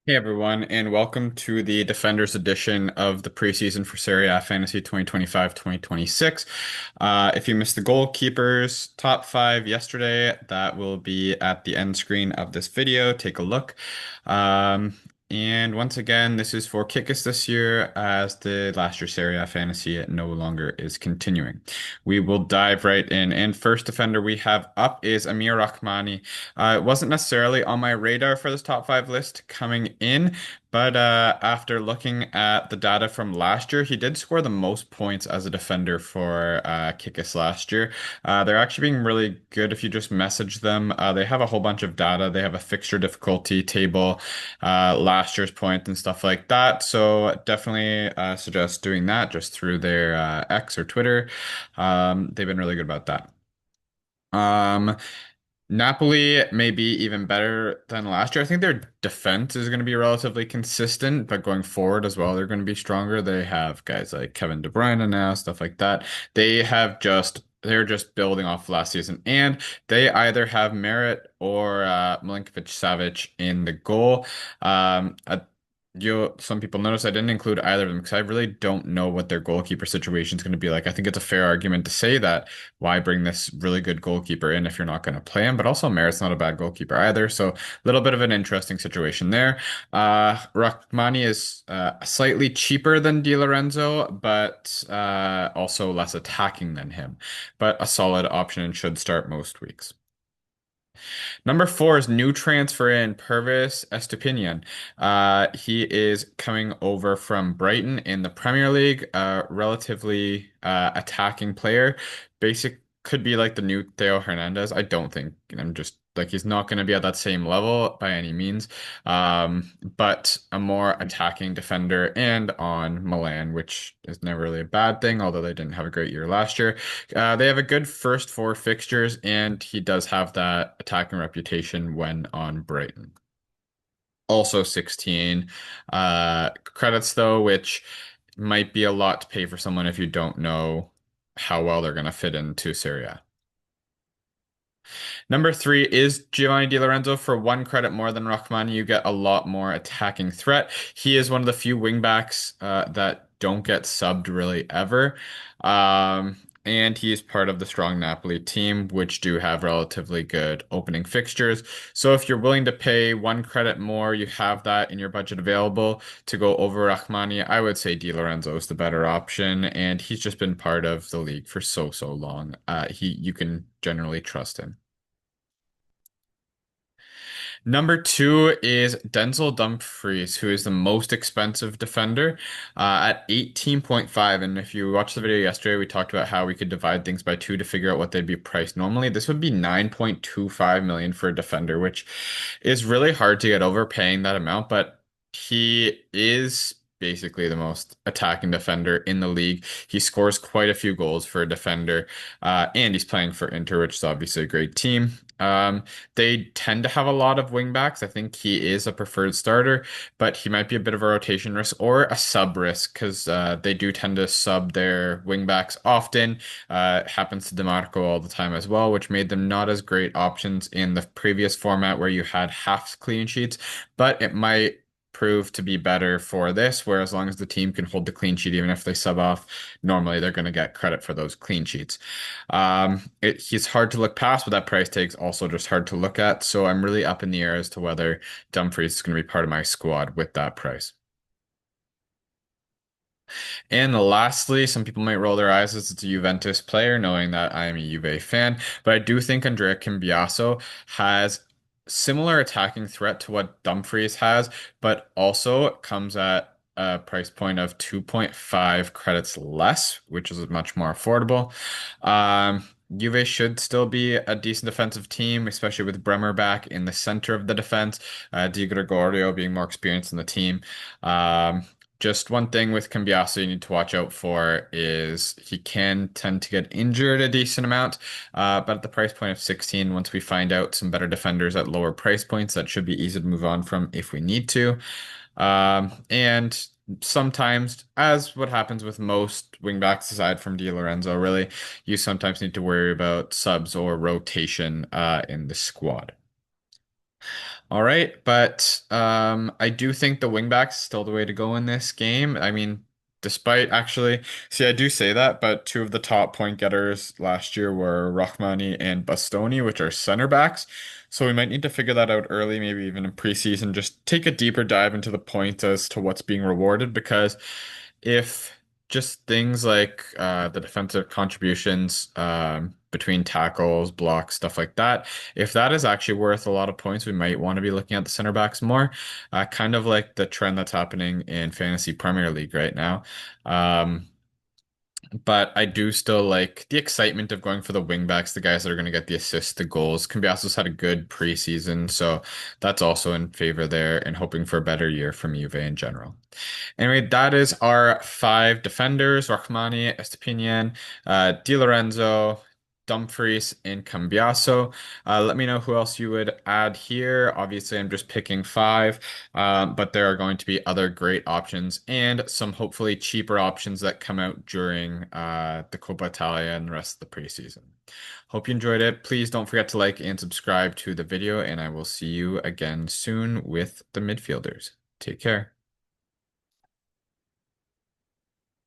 Hey everyone, and welcome to the Defenders edition of the preseason for Serie A Fantasy 2025-2026. If you missed the goalkeepers top five yesterday, that will be at the end screen of this video. Take a look. Um, and once again, this is for Kickus this year, as the last year Serie A Fantasy no longer is continuing. We will dive right in. And first defender we have up is Amir Rrahmani. It wasn't necessarily on my radar for this top five list coming in, but after looking at the data from last year, he did score the most points as a defender for Kickus last year. They're actually being really good if you just message them. They have a whole bunch of data. They have a fixture difficulty table, last year's point and stuff like that. So definitely suggest doing that just through their X or Twitter. They've been really good about that. Um, Napoli may be even better than last year. I think their defense is going to be relatively consistent, but going forward as well, they're going to be stronger. They have guys like Kevin De Bruyne now, stuff like that. They're just building off last season, and they either have Merit or Milinkovic-Savic in the goal. Some people notice I didn't include either of them because I really don't know what their goalkeeper situation is going to be like. I think it's a fair argument to say that why bring this really good goalkeeper in if you're not going to play him? But also Merritt's not a bad goalkeeper either. So a little bit of an interesting situation there. Rrahmani is slightly cheaper than Di Lorenzo, but also less attacking than him. But a solid option and should start most weeks. Number four is new transfer in Pervis Estupinan. He is coming over from Brighton in the Premier League, relatively attacking player. Basic could be like the new Theo Hernandez. I don't think I'm just like he's not going to be at that same level by any means, but a more attacking defender and on Milan, which is never really a bad thing, although they didn't have a great year last year. They have a good first four fixtures, and he does have that attacking reputation when on Brighton. Also 16 credits, though, which might be a lot to pay for someone if you don't know how well they're going to fit into Serie A. Number three is Giovanni Di Lorenzo. For one credit more than Rrahmani, you get a lot more attacking threat. He is one of the few wingbacks that don't get subbed really ever. And he is part of the strong Napoli team, which do have relatively good opening fixtures. So if you're willing to pay one credit more, you have that in your budget available to go over Rrahmani. I would say Di Lorenzo is the better option, and he's just been part of the league for so long. You can generally trust him. Number two is Denzel Dumfries, who is the most expensive defender at 18.5. And if you watched the video yesterday, we talked about how we could divide things by two to figure out what they'd be priced normally. This would be 9.25 million for a defender, which is really hard to get over paying that amount, but he is basically the most attacking defender in the league. He scores quite a few goals for a defender, and he's playing for Inter, which is obviously a great team. They tend to have a lot of wingbacks. I think he is a preferred starter, but he might be a bit of a rotation risk or a sub risk because they do tend to sub their wingbacks often. It happens to DeMarco all the time as well, which made them not as great options in the previous format where you had half clean sheets, but it might prove to be better for this, where as long as the team can hold the clean sheet, even if they sub off, normally they're going to get credit for those clean sheets. He's hard to look past, but that price tag's also just hard to look at. So I'm really up in the air as to whether Dumfries is going to be part of my squad with that price. And lastly, some people might roll their eyes as it's a Juventus player, knowing that I am a Juve fan, but I do think Andrea Cambiaso has similar attacking threat to what Dumfries has, but also comes at a price point of 2.5 credits less, which is much more affordable. Juve should still be a decent defensive team, especially with Bremer back in the center of the defense, Di Gregorio being more experienced in the team. Um, just one thing with Cambiaso you need to watch out for is he can tend to get injured a decent amount. But at the price point of 16, once we find out some better defenders at lower price points, that should be easy to move on from if we need to. And sometimes, as what happens with most wingbacks aside from Di Lorenzo, really, you sometimes need to worry about subs or rotation in the squad. All right, but I do think the wingback's still the way to go in this game. I mean, despite actually, see, I do say that, but two of the top point getters last year were Rrahmani and Bastoni, which are center backs. So we might need to figure that out early, maybe even in preseason. Just take a deeper dive into the points as to what's being rewarded, because if just things like the defensive contributions between tackles, blocks, stuff like that. If that is actually worth a lot of points, we might want to be looking at the center backs more. Kind of like the trend that's happening in Fantasy Premier League right now. Um, but I do still like the excitement of going for the wing backs, the guys that are going to get the assists, the goals. Cambiaso's had a good preseason, so that's also in favor there and hoping for a better year from Juve in general. Anyway, that is our five defenders: Rrahmani, Estupinan, Di Lorenzo, Dumfries, and Cambiaso. Let me know who else you would add here. Obviously, I'm just picking five, but there are going to be other great options and some hopefully cheaper options that come out during the Coppa Italia and the rest of the preseason. Hope you enjoyed it. Please don't forget to like and subscribe to the video, and I will see you again soon with the midfielders. Take care.